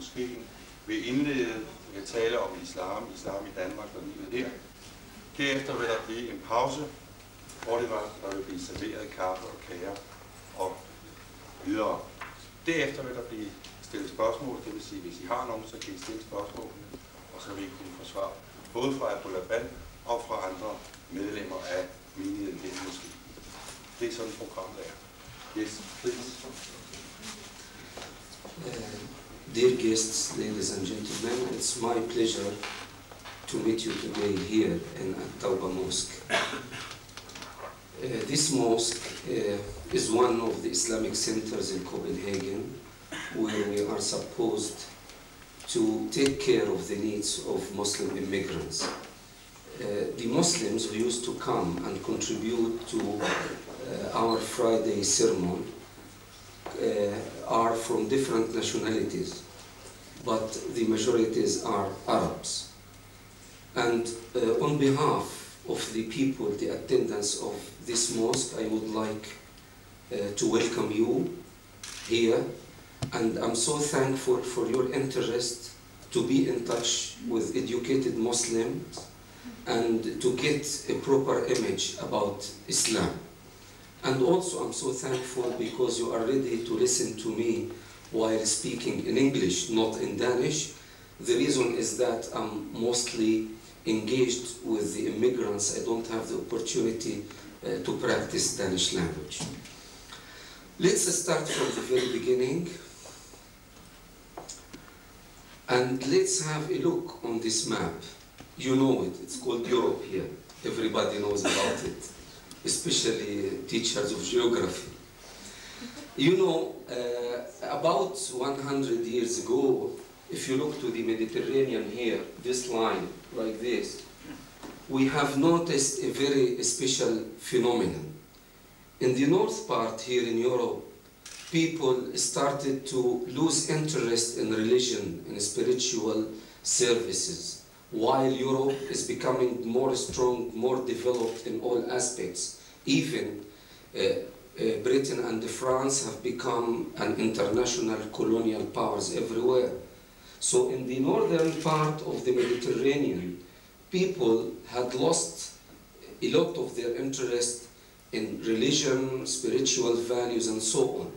moskeen, vil indlede med at tale om islam i Danmark og livet her. Derefter vil der blive en pause, hvor der vil blive serveret kaffe og kager og videre. Derefter vil der blive stillet spørgsmål, det vil sige, hvis I har nogen, så kan I stille spørgsmålene, og så vil I kunne få svar, både fra Abu Laban og fra andre medlemmer af menigheden her måske. Det er sådan programmet er. Yes, please. Dear guests, ladies and gentlemen, it's my pleasure to meet you today here in al-Tawbah Mosque. This mosque is one of the Islamic centers in Copenhagen, where we are supposed to take care of the needs of Muslim immigrants. The Muslims who used to come and contribute to our Friday sermon are from different nationalities, but the majorities are Arabs. And on behalf of the people, the attendants of this mosque, I would like to welcome you here, and I'm so thankful for your interest to be in touch with educated Muslims and to get a proper image about Islam. And also I'm so thankful because you are ready to listen to me while speaking in English, not in Danish. The reason is that I'm mostly engaged with the immigrants. I don't have the opportunity to practice Danish language. Let's start from the very beginning. And let's have a look on this map. You know it, it's called Europe here. Everybody knows about it, especially teachers of geography. You know, about 100 years ago, if you look to the Mediterranean here, this line, like this, we have noticed a very special phenomenon. In the north part here in Europe, people started to lose interest in religion and spiritual services, while Europe is becoming more strong, more developed in all aspects. Even Britain and France have become an international colonial powers everywhere. So in the northern part of the Mediterranean, people had lost a lot of their interest in religion, spiritual values, and so on.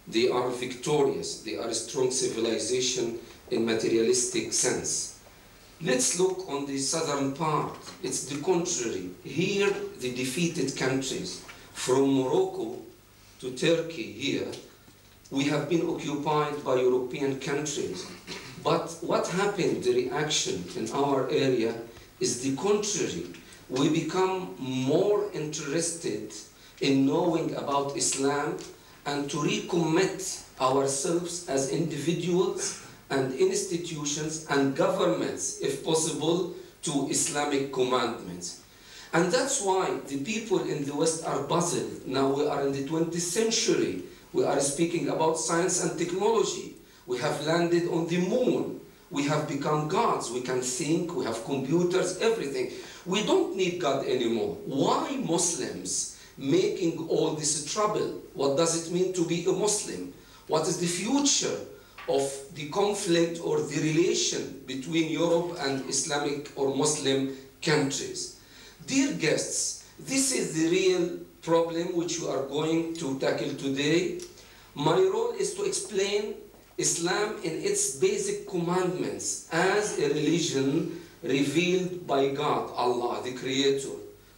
They are victorious, they are a strong civilization in materialistic sense. Let's look on the southern part. It's the contrary. Here, the defeated countries, from Morocco to Turkey here, we have been occupied by European countries. But what happened, the reaction in our area, is the contrary. We become more interested in knowing about Islam and to recommit ourselves as individuals and institutions and governments, if possible, to Islamic commandments. And that's why the people in the West are puzzled. Now we are in the 20th century. We are speaking about science and technology. We have landed on the moon. We have become gods. We can think, we have computers, everything. We don't need God anymore. Why Muslims making all this trouble? What does it mean to be a Muslim? What is the future of the conflict or the relation between Europe and Islamic or Muslim countries? Dear guests, this is the real problem which we are going to tackle today. My role is to explain Islam in its basic commandments as a religion revealed by God, Allah, the Creator,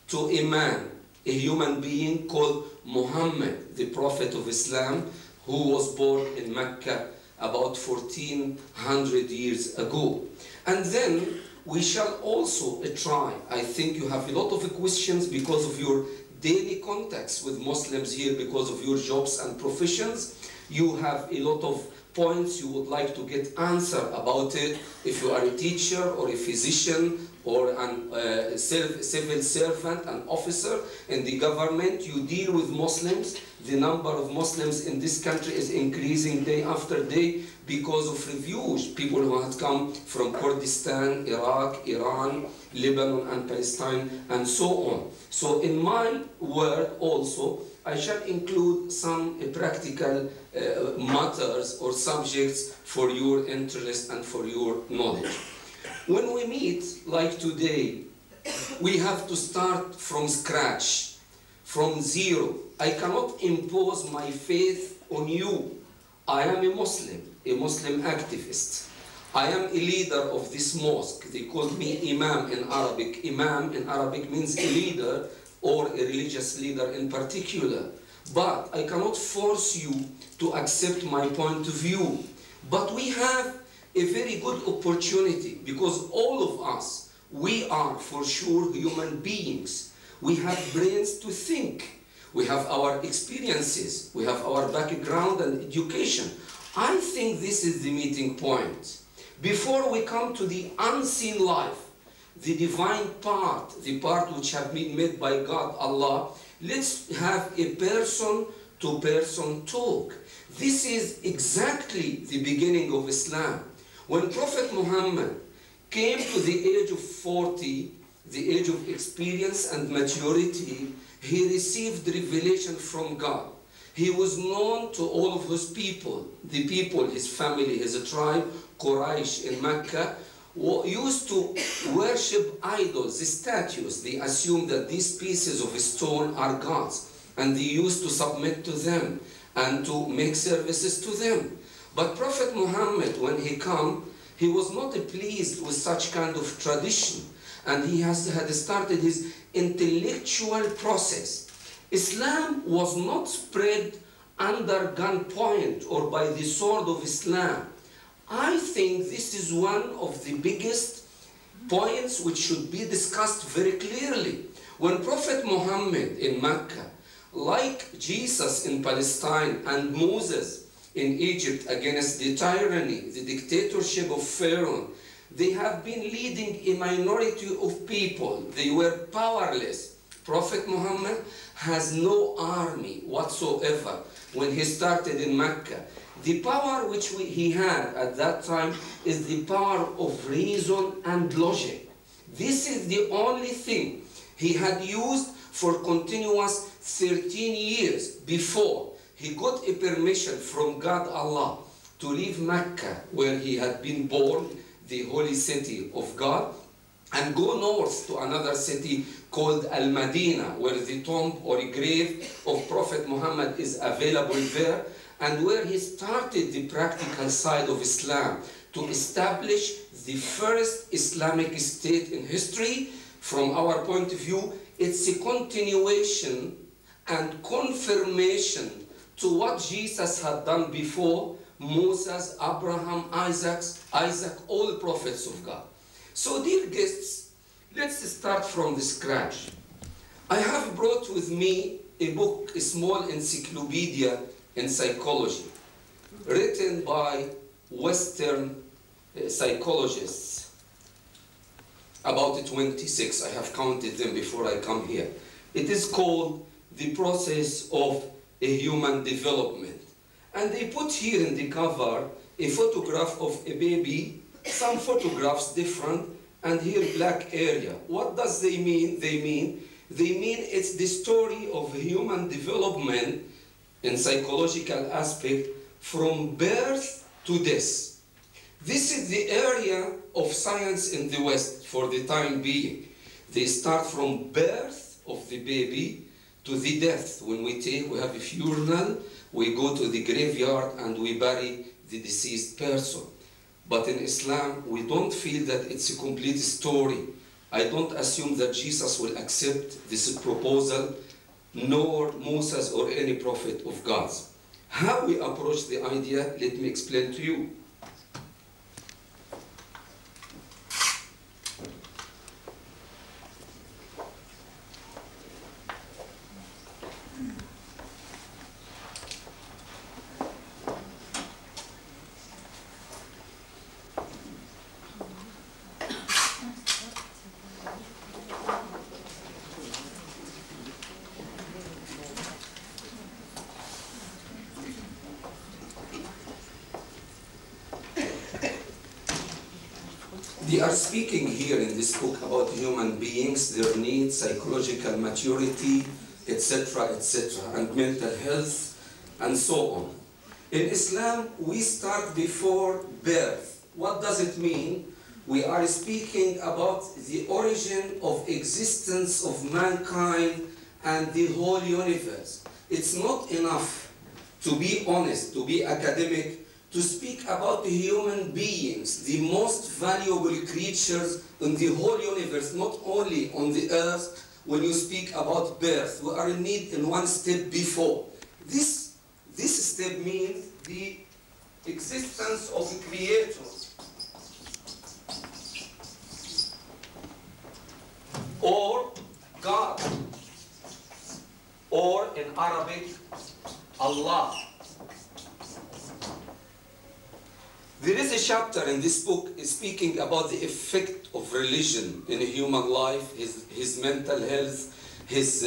to a man, a human being called Muhammad, the Prophet of Islam, who was born in Mecca about 1400 years ago. And then we shall also try, I think you have a lot of questions because of your daily contacts with Muslims here, because of your jobs and professions. You have a lot of points you would like to get answer about it. If you are a teacher or a physician or a civil servant, an officer in the government, you deal with Muslims. The number of Muslims in this country is increasing day after day because of refugees, people who had come from Kurdistan, Iraq, Iran, Lebanon and Palestine and so on. So in my work also, I shall include some practical matters or subjects for your interest and for your knowledge. When we meet, like today, we have to start from scratch, from zero. I cannot impose my faith on you. I am a Muslim activist. I am a leader of this mosque. They call me Imam in Arabic. Imam in Arabic means a leader or a religious leader in particular. But I cannot force you to accept my point of view. But we have a very good opportunity because all of us, we are for sure human beings. We have brains to think. We have our experiences. We have our background and education. I think this is the meeting point. Before we come to the unseen life, the divine part, the part which have been made by God, Allah, let's have a person-to-person talk. This is exactly the beginning of Islam. When Prophet Muhammad came to the age of 40, the age of experience and maturity, he received revelation from God. He was known to all of his people, the people, his family, his tribe, Quraysh in Mecca, used to worship idols, the statues. They assumed that these pieces of stone are gods, and they used to submit to them and to make services to them. But Prophet Muhammad, when he came, he was not pleased with such kind of tradition, and he had started his intellectual process. Islam was not spread under gunpoint or by the sword of Islam. I think this is one of the biggest points which should be discussed very clearly. When Prophet Muhammad in Mecca, like Jesus in Palestine and Moses in Egypt against the tyranny, the dictatorship of Pharaoh, they have been leading a minority of people. They were powerless. Prophet Muhammad has no army whatsoever when he started in Mecca. The power which he had at that time is the power of reason and logic. This is the only thing he had used for continuous 13 years before he got a permission from God Allah to leave Mecca, where he had been born, the holy city of God, and go north to another city called Al-Madinah, where the tomb or grave of Prophet Muhammad is available there, and where he started the practical side of Islam to establish the first Islamic state in history. From our point of view, it's a continuation and confirmation to what Jesus had done before, Moses, Abraham, Isaac, all prophets of God. So dear guests, let's start from the scratch. I have brought with me a book, a small encyclopedia in psychology, written by Western psychologists, about 26. I have counted them before I come here. It is called The Process of a Human Development. And they put here in the cover a photograph of a baby, some photographs different, and here black area. What does they mean? They mean it's the story of human development in psychological aspect from birth to death. This is the area of science in the West for the time being. They start from birth of the baby to the death. When we have a funeral, we go to the graveyard and we bury the deceased person. But in Islam, we don't feel that it's a complete story. I don't assume that Jesus will accept this proposal, nor Moses or any prophet of God's. How we approach the idea, let me explain to you. They are speaking here in this book about human beings, their needs, psychological maturity, etc., etc., and mental health, and so on. In Islam, we start before birth. What does it mean? We are speaking about the origin of existence of mankind and the whole universe. It's not enough to be honest, to be academic, to speak about the human beings, the most valuable creatures in the whole universe, not only on the earth. When you speak about birth, we are in need in one step before. This step means the existence of the Creator. Or God, or in Arabic, Allah. There is a chapter in this book speaking about the effect of religion in a human life, his mental health, his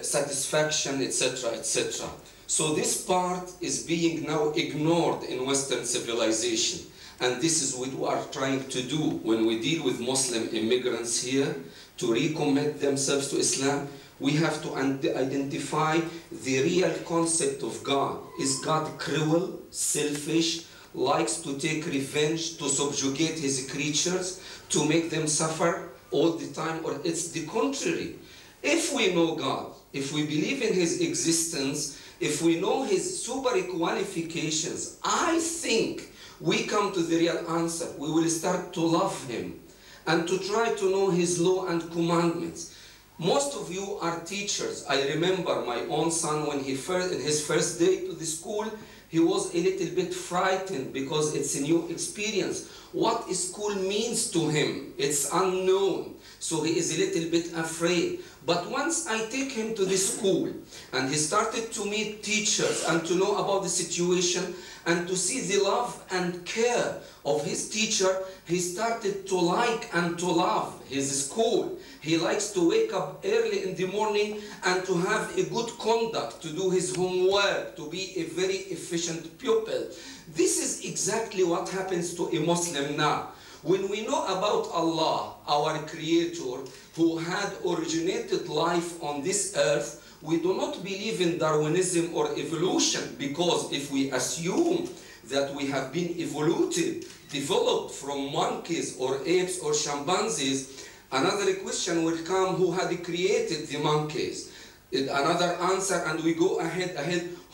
satisfaction, etc., etc. So this part is being now ignored in Western civilization. And this is what we are trying to do when we deal with Muslim immigrants here to recommit themselves to Islam. We have to identify the real concept of God. Is God cruel, selfish, likes to take revenge, to subjugate his creatures, to make them suffer all the time, or it's the contrary? If we know God, if we believe in his existence, if we know his super qualifications, I think we come to the real answer. We will start to love him and to try to know his law and commandments. Most of you are teachers. I remember my own son when in his first day to the school, he was a little bit frightened because it's a new experience. What school means to him, it's unknown. So he is a little bit afraid. But once I take him to the school and he started to meet teachers and to know about the situation and to see the love and care of his teacher, he started to like and to love his school. He likes to wake up early in the morning and to have a good conduct, to do his homework, to be a very efficient pupil. This is exactly what happens to a Muslim now. When we know about Allah, our Creator, who had originated life on this earth, we do not believe in Darwinism or evolution, because if we assume that we have been developed from monkeys or apes or chimpanzees, another question will come: who had created the monkeys? Another answer, and we go ahead.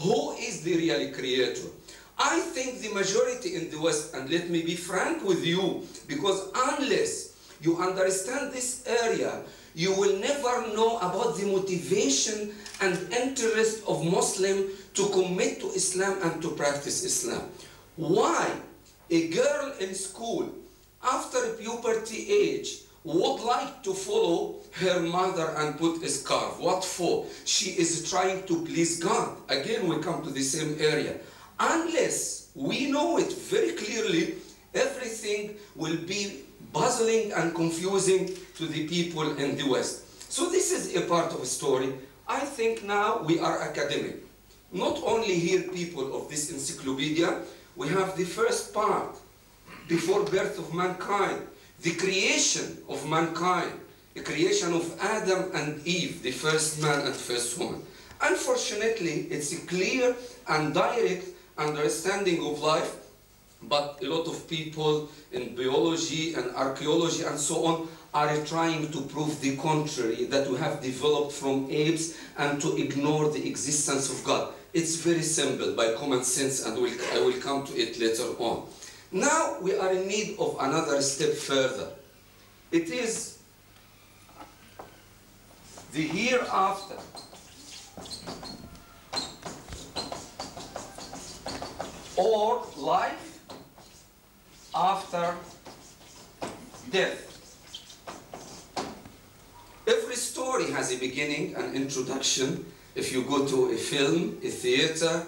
Who is the real Creator? I think the majority in the West, and let me be frank with you, because unless you understand this area, you will never know about the motivation and interest of Muslim to commit to Islam and to practice Islam. Why a girl in school after puberty age would like to follow her mother and put a scarf? What for? She is trying to please God. Again, we come to the same area. Unless we know it very clearly, everything will be puzzling and confusing to the people in the West. So this is a part of a story. I think now we are academic. Not only here people of this encyclopedia, we have the first part, before birth of mankind, the creation of mankind, the creation of Adam and Eve, the first man and first woman. Unfortunately, it's a clear and direct understanding of life, but a lot of people in biology and archaeology and so on are trying to prove the contrary, that we have developed from apes, and to ignore the existence of God. It's very simple, by common sense, and I will come to it later on. Now we are in need of another step further. It is the hereafter. Or life after death. Every story has a beginning, an introduction. If you go to a film, a theater,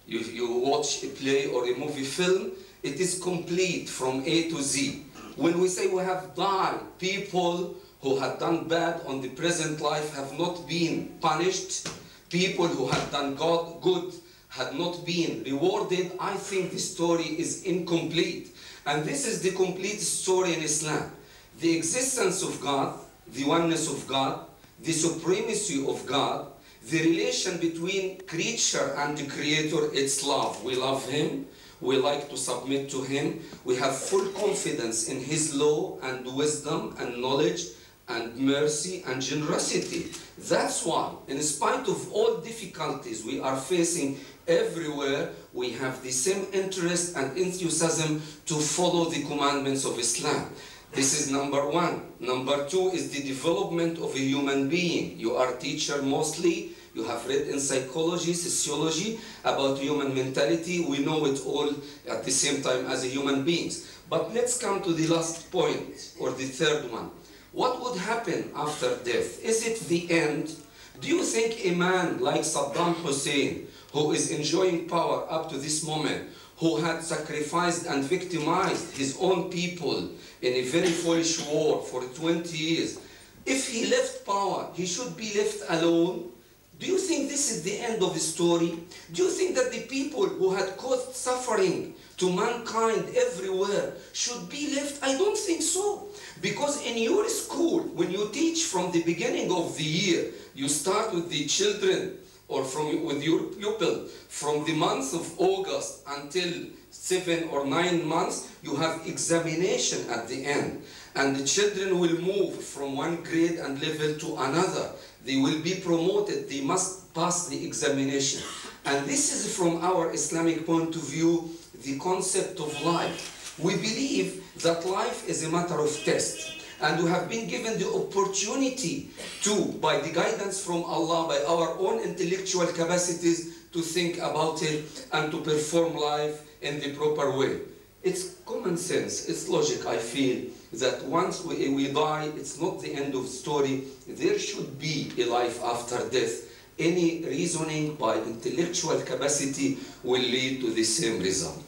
you watch a play or a movie film, it is complete from A to Z. When we say we have died, people who had done bad on the present life have not been punished. People who had done good had not been rewarded. I think the story is incomplete. And this is the complete story in Islam. The existence of God, the oneness of God, the supremacy of God, The relation between creature and the creator, it's love. We love him. We like to submit to him. We have full confidence in his law and wisdom and knowledge and mercy and generosity. That's why, in spite of all difficulties we are facing everywhere, we have the same interest and enthusiasm to follow the commandments of Islam. This is number one. Number two is the development of a human being. You are teacher mostly. You have read in psychology, sociology about human mentality. We know it all at the same time as a human beings. But let's come to the last point, or the third one. What would happen after death? Is it the end? Do you think a man like Saddam Hussein, who is enjoying power up to this moment, who had sacrificed and victimized his own people in a very foolish war for 20 years, if he left power, he should be left alone? Do you think this is the end of the story? Do you think that the people who had caused suffering to mankind everywhere should be left? I don't think so. Because in your school, when you teach from the beginning of the year, you start with the children or with your pupil from the month of August until 7 or 9 months, you have examination at the end. And the children will move from one grade and level to another. They will be promoted. They must pass the examination. And this is, from our Islamic point of view, the concept of life. We believe that life is a matter of test. And we have been given the opportunity to, by the guidance from Allah, by our own intellectual capacities, to think about it and to perform life in the proper way. It's common sense, it's logic, I feel, that once we die, it's not the end of the story. There should be a life after death. Any reasoning by intellectual capacity will lead to the same result.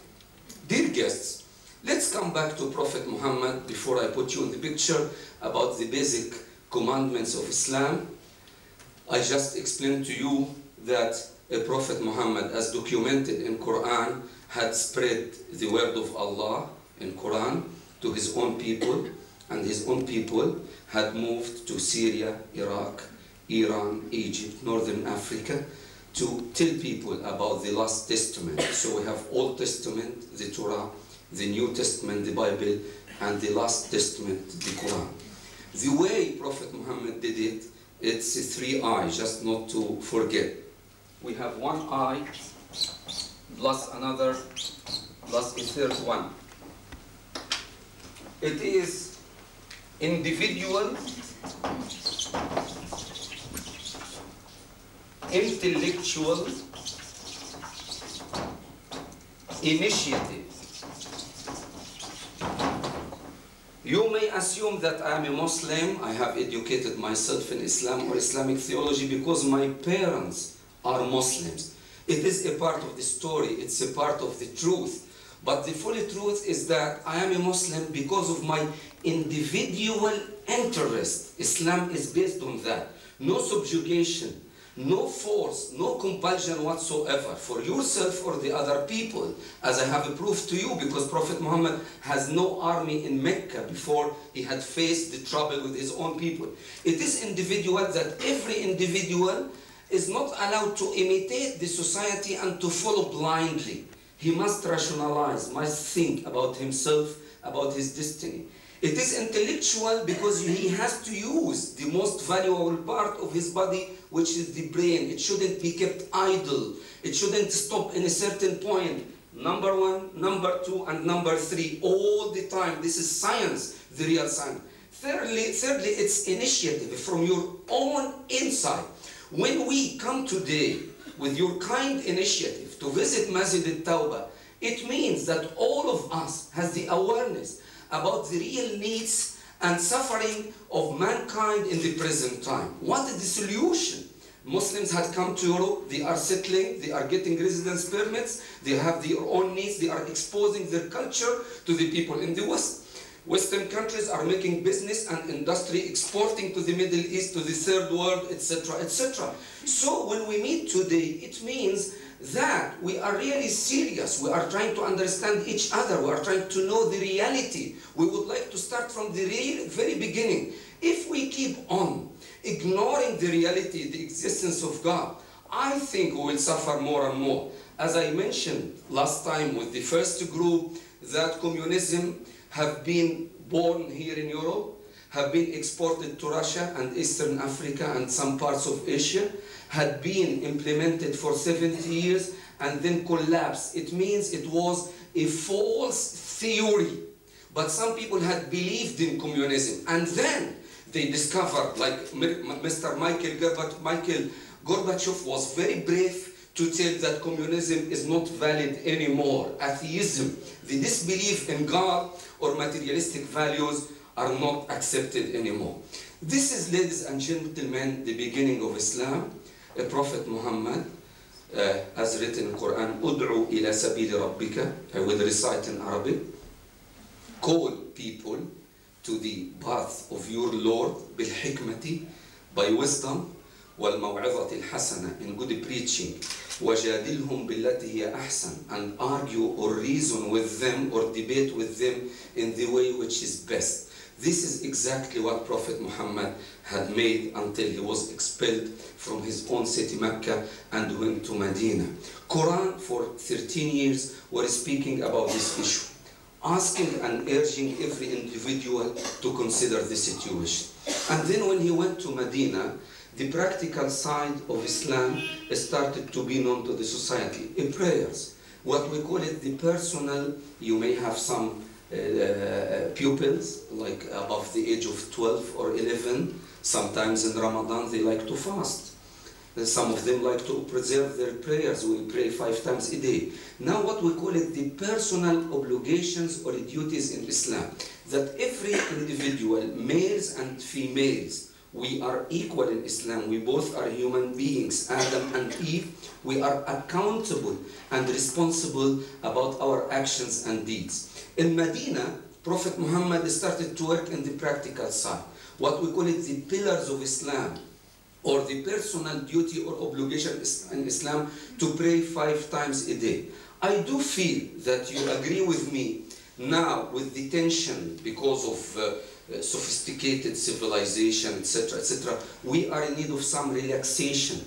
Dear guests, let's come back to Prophet Muhammad before I put you in the picture about the basic commandments of Islam. I just explained to you that Prophet Muhammad, as documented in Quran, had spread the word of Allah in Quran to his own people, and his own people had moved to Syria, Iraq, Iran, Egypt, Northern Africa, to tell people about the last testament. So we have Old Testament, the Torah, the New Testament, the Bible, and the last testament, the Quran. The way Prophet Muhammad did it, it's 3 eyes, just not to forget. We have 1 eye, plus another, plus a third one. It is individual, intellectual, initiative. You may assume that I am a Muslim, I have educated myself in Islam or Islamic theology because my parents are Muslims. It is a part of the story, it's a part of the truth. But the full truth is that I am a Muslim because of my individual interest. Islam is based on that. No subjugation, no force, no compulsion whatsoever for yourself or the other people, as I have proved to you, because Prophet Muhammad has no army in Mecca before he had faced the trouble with his own people. It is individual, that every individual is not allowed to imitate the society and to follow blindly. He must rationalize, must think about himself, about his destiny. It is intellectual because he has to use the most valuable part of his body, which is the brain. It shouldn't be kept idle. It shouldn't stop in a certain point. Number 1, number 2, and number 3, all the time. This is science, the real science. Thirdly, it's initiative from your own inside. When we come today with your kind initiative to visit Masjid al-Tawbah, it means that all of us has the awareness about the real needs and suffering of mankind in the present time. What is the solution? Muslims had come to Europe, they are settling, they are getting residence permits, they have their own needs, they are exposing their culture to the people in the West. Western countries are making business and industry, exporting to the Middle East, to the third world, etc., etc. So when we meet today, it means that we are really serious. We are trying to understand each other. We are trying to know the reality. We would like to start from the very beginning. If we keep on ignoring the reality, the existence of God, I think we will suffer more and more. As I mentioned last time with the first group, that communism have been born here in Europe, have been exported to Russia and Eastern Africa and some parts of Asia, had been implemented for 70 years and then collapsed. It means it was a false theory. But some people had believed in communism, and then they discovered, like Mr. Michael Gorbachev was very brave to tell that communism is not valid anymore. Atheism, the disbelief in God or materialistic values are not accepted anymore. This is, ladies and gentlemen, the beginning of Islam. Prophet Muhammad, as written in Quran, "Ud'u ila sabili rabbika," I will recite in Arabic, call people to the path of your Lord bil-hikmati, by wisdom, wal-maw'izati al-hasana, in good preaching, wajadilhum billati hiya ahsan, and argue or reason with them or debate with them in the way which is best. This is exactly what Prophet Muhammad had made until he was expelled from his own city Mecca and went to Medina. Quran for 13 years were speaking about this issue, asking and urging every individual to consider the situation. And then when he went to Medina, the practical side of Islam started to be known to the society. In prayers, what we call it the personal, you may have some pupils like above the age of 12 or 11. Sometimes in Ramadan they like to fast. Some of them like to preserve their prayers. We pray 5 times a day. Now what we call it the personal obligations or duties in Islam, that every individual, males and females, we are equal in Islam. We both are human beings, Adam and Eve. We are accountable and responsible about our actions and deeds. In Medina, Prophet Muhammad started to work in the practical side, what we call it the pillars of Islam, or the personal duty or obligation in Islam to pray 5 times a day. I do feel that you agree with me now with the tension because of sophisticated civilization, etc., etc. We are in need of some relaxation.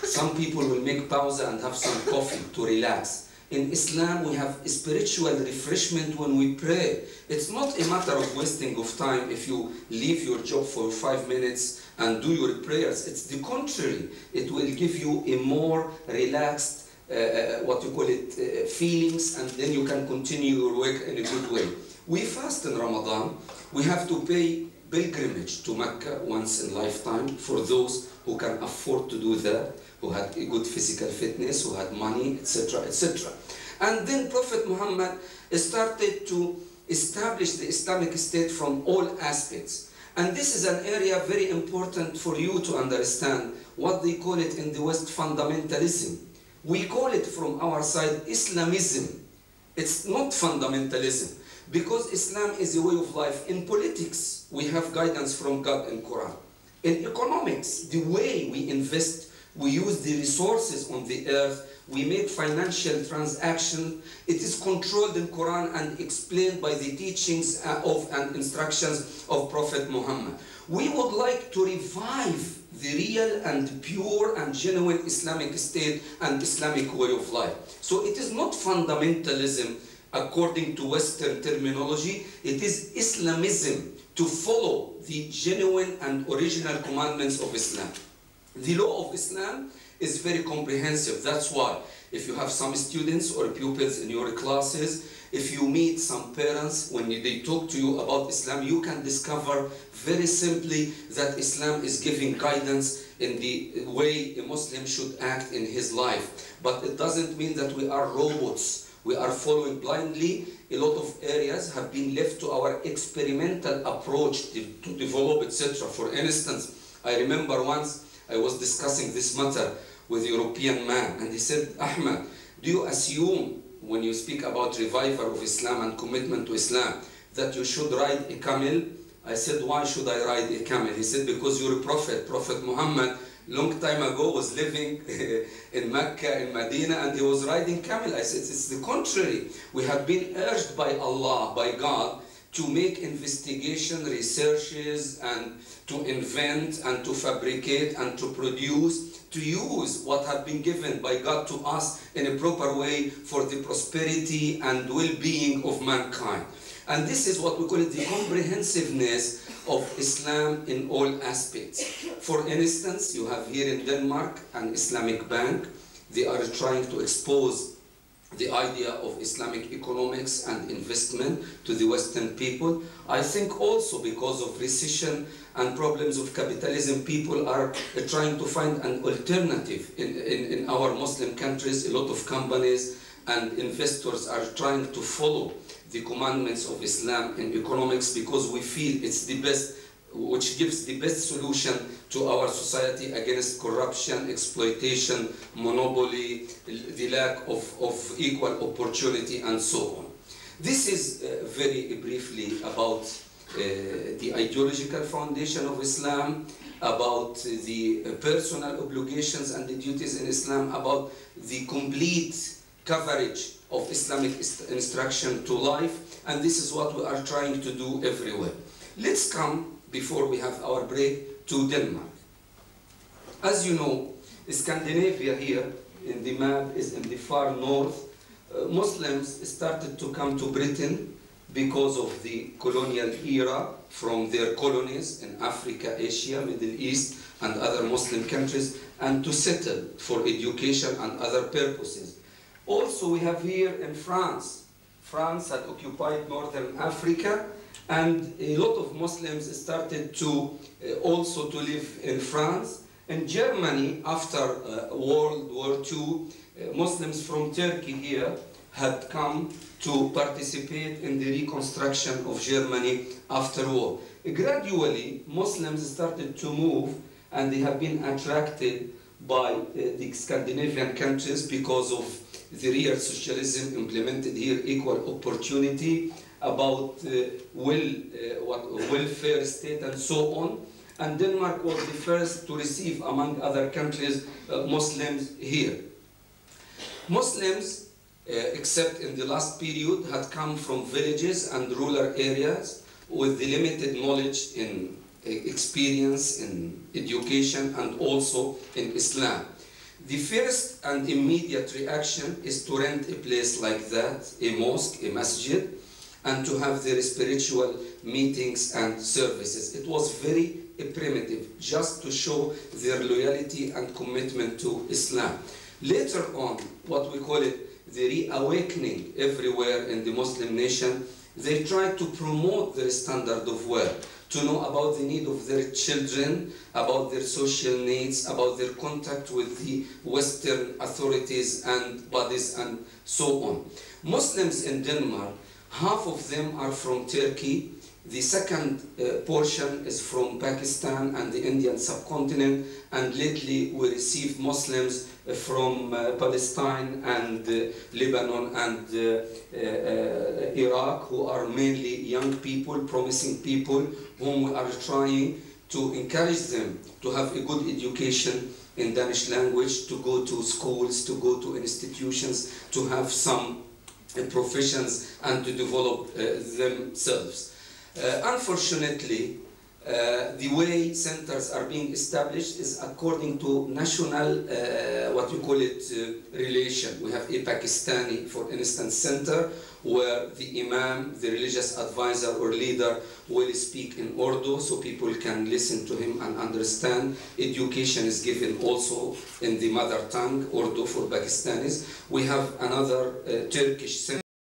Some people will make pausa and have some coffee to relax. In Islam, we have spiritual refreshment when we pray. It's not a matter of wasting of time if you leave your job for 5 minutes and do your prayers. It's the contrary. It will give you a more relaxed, what you call it, feelings, and then you can continue your work in a good way. We fast in Ramadan. We have to pay pilgrimage to Mecca once in lifetime for those who can afford to do that, who had a good physical fitness, who had money, etc., etc. And then Prophet Muhammad started to establish the Islamic State from all aspects. And this is an area very important for you to understand, what they call it in the West fundamentalism. We call it from our side Islamism. It's not fundamentalism, because Islam is a way of life. In politics, we have guidance from God and Quran. In economics, the way we invest, we use the resources on the earth, we make financial transactions, it is controlled in Quran and explained by the teachings of and instructions of Prophet Muhammad. We would like to revive the real and pure and genuine Islamic state and Islamic way of life. So it is not fundamentalism according to Western terminology, it is Islamism, to follow the genuine and original commandments of Islam. The law of Islam is very comprehensive. That's why if you have some students or pupils in your classes, if you meet some parents, when they talk to you about Islam, you can discover very simply that Islam is giving guidance in the way a Muslim should act in his life. But it doesn't mean that we are robots. We are following blindly. A lot of areas have been left to our experimental approach to develop, etc. For instance, I remember once I was discussing this matter with a European man, and he said, Ahmad, do you assume when you speak about revival of Islam and commitment to Islam that you should ride a camel? I said, why should I ride a camel? He said, because your prophet, Prophet Muhammad, long time ago was living in Mecca, in Medina, and he was riding camel. I said, it's the contrary. We have been urged by Allah, by God, to make investigation, researches, and to invent, and to fabricate, and to produce, to use what have been given by God to us in a proper way for the prosperity and well-being of mankind. And this is what we call it the comprehensiveness of Islam in all aspects. For instance, you have here in Denmark an Islamic bank. They are trying to expose the idea of Islamic economics and investment to the Western people. I think also because of recession and problems of capitalism, people are trying to find an alternative. In our Muslim countries, a lot of companies and investors are trying to follow the commandments of Islam in economics because we feel it's the best, which gives the best solution to our society against corruption, exploitation, monopoly, the lack of equal opportunity, and so on. This is very briefly about the ideological foundation of Islam, about the personal obligations and the duties in Islam, about the complete coverage of Islamic instruction to life, and this is what we are trying to do everywhere. Let's come, before we have our break, to Denmark. As you know, Scandinavia here in the map is in the far north. Muslims started to come to Britain because of the colonial era from their colonies in Africa, Asia, Middle East, and other Muslim countries, and to settle for education and other purposes. Also, we have here in France. France had occupied northern Africa, and a lot of Muslims started to also to live in France. In Germany, after World War II, Muslims from Turkey here had come to participate in the reconstruction of Germany after war. Gradually, Muslims started to move, and they have been attracted by the Scandinavian countries because of the real socialism implemented here, equal opportunity, about welfare state, and so on. And Denmark was the first to receive, among other countries, Muslims here. Muslims, except in the last period, had come from villages and rural areas with the limited knowledge in experience in education and also in Islam. The first and immediate reaction is to rent a place like that, a mosque, a masjid, and to have their spiritual meetings and services. It was very primitive, just to show their loyalty and commitment to Islam. Later on, what we call it the reawakening everywhere in the Muslim nation, they tried to promote their standard of wealth, to know about the need of their children, about their social needs, about their contact with the Western authorities and bodies, and so on. Muslims in Denmark, half of them are from Turkey. The second portion is from Pakistan and the Indian subcontinent, and lately we received Muslims from Palestine and Lebanon and Iraq, who are mainly young people, promising people, whom we are trying to encourage them to have a good education in Danish language, to go to schools, to go to institutions, to have some professions, and to develop themselves. Unfortunately, the way centers are being established is according to national, what you call it, relation. We have a Pakistani, for instance, center where the imam, the religious advisor or leader, will speak in Urdu so people can listen to him and understand. Education is given also in the mother tongue, Urdu, for Pakistanis. We have another Turkish center.